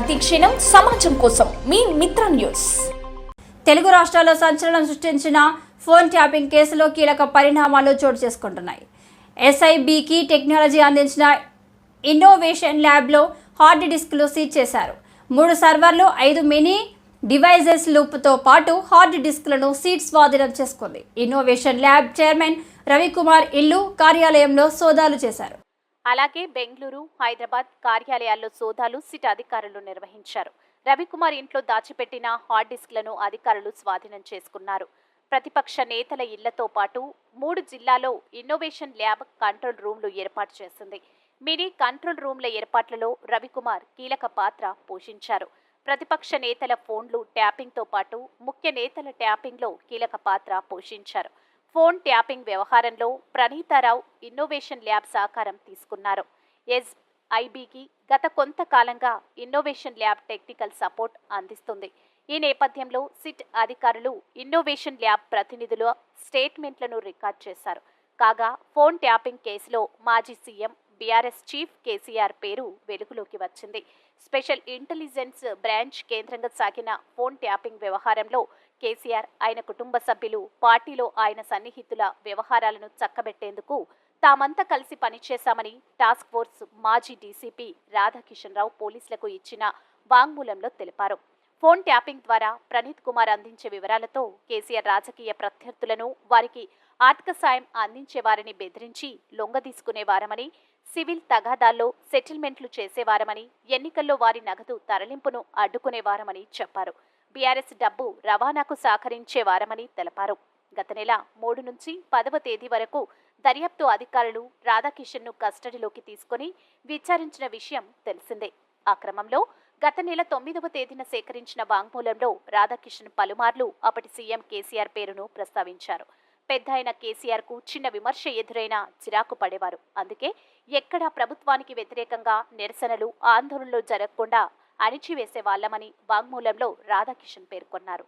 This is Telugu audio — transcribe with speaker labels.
Speaker 1: ప్రతి క్షణం సమాజం కోసం మీ మిత్ర న్యూస్. తెలుగు రాష్ట్రాల్లో సంచలనం సృష్టించిన ఫోన్ ట్యాపింగ్ కేసులో కీలక పరిణామాలు చోటు చేసుకుంటున్నాయి. ఎస్ఐబికి టెక్నాలజీ అందించిన ఇన్నోవేషన్ ల్యాబ్లో హార్డ్ డిస్క్లు సీజ్ చేశారు. 3 సర్వర్లు, 5 మినీ డివైజెస్ లూప్తో పాటు హార్డ్ డిస్క్లను సీట్ స్వాధీనం చేసుకుంది. ఇన్నోవేషన్ ల్యాబ్ చైర్మన్ రవికుమార్ ఇల్లు, కార్యాలయంలో సోదాలు చేశారు.
Speaker 2: అలాగే బెంగళూరు, హైదరాబాద్ కార్యాలయాల్లో సోదాలు సిట్ అధికారులు నిర్వహించారు. రవికుమార్ ఇంట్లో దాచిపెట్టిన హార్డ్ డిస్క్లను అధికారులు స్వాధీనం చేసుకున్నారు. ప్రతిపక్ష నేతల ఇళ్లతో పాటు 3 జిల్లాల్లో ఇన్నోవేషన్ ల్యాబ్ కంట్రోల్ రూమ్లు ఏర్పాటు చేసింది. మినీ కంట్రోల్ రూమ్ల ఏర్పాట్లలో రవికుమార్ కీలక పాత్ర పోషించారు. ప్రతిపక్ష నేతల ఫోన్లు ట్యాపింగ్తో పాటు ముఖ్య నేతల ట్యాపింగ్లో కీలక పాత్ర పోషించారు. ఫోన్ ట్యాపింగ్ వ్యవహారంలో ప్రణీతారావు ఇన్నోవేషన్ ల్యాబ్ సహకారం తీసుకున్నారు. ఎస్ఐబికి గత కొంతకాలంగా ఇన్నోవేషన్ ల్యాబ్ టెక్నికల్ సపోర్ట్ అందిస్తుంది. ఈ నేపథ్యంలో సిట్ అధికారులు ఇన్నోవేషన్ ల్యాబ్ ప్రతినిధుల స్టేట్మెంట్లను రికార్డ్ చేశారు. కాగా ఫోన్ ట్యాపింగ్ కేసులో మాజీ సీఎం బీఆర్ఎస్ చీఫ్ కేసీఆర్ పేరు వెలుగులోకి వచ్చింది. స్పెషల్ ఇంటెలిజెన్స్ బ్రాంచ్ కేంద్రంగా సాగిన ఫోన్ ట్యాపింగ్ వ్యవహారంలో కేసీఆర్, ఆయన కుటుంబ సభ్యులు, పార్టీలో ఆయన సన్నిహితుల వ్యవహారాలను చక్కబెట్టేందుకు తామంతా కలిసి పనిచేశామని టాస్క్ ఫోర్స్ మాజీ డీసీపీ రాధాకిషన్ రావు పోలీసులకు ఇచ్చిన వాంగ్మూలంలో తెలిపారు. ఫోన్ ట్యాపింగ్ ద్వారా ప్రణీత్ కుమార్ అందించే వివరాలతో కేసీఆర్ రాజకీయ ప్రత్యర్థులను, వారికి ఆర్థిక సాయం అందించేవారిని బెదిరించి లొంగదీసుకునేవారమని, సివిల్ తగాదాల్లో సెటిల్మెంట్లు చేసేవారమని, ఎన్నికల్లో వారి నగదు తరలింపును అడ్డుకునేవారమని చెప్పారు. బీఆర్ఎస్ డబ్బు రవాణాకు సహకరించేవారమని తెలిపారు. గత నెల 3 నుంచి 10వ తేదీ వరకు దర్యాప్తు అధికారులు రాధాకిషన్ను కస్టడీలోకి తీసుకుని విచారించిన విషయం తెలిసిందే. ఆ క్రమంలో గత నెల 9వ తేదీన సేకరించిన వాంగ్మూలంలో రాధాకిషన్ పలుమార్లు అప్పటి సీఎం కేసీఆర్ పేరును ప్రస్తావించారు. పెద్ద అయిన కేసీఆర్కు చిన్న విమర్శ ఎదురైనా చిరాకు పడేవారు. అందుకే ఎక్కడా ప్రభుత్వానికి వ్యతిరేకంగా నిరసనలు, ఆందోళనలు జరగకుండా అణిచివేసే వాళ్లమని వాంగ్మూలంలో రాధాకిషన్ పేర్కొన్నారు.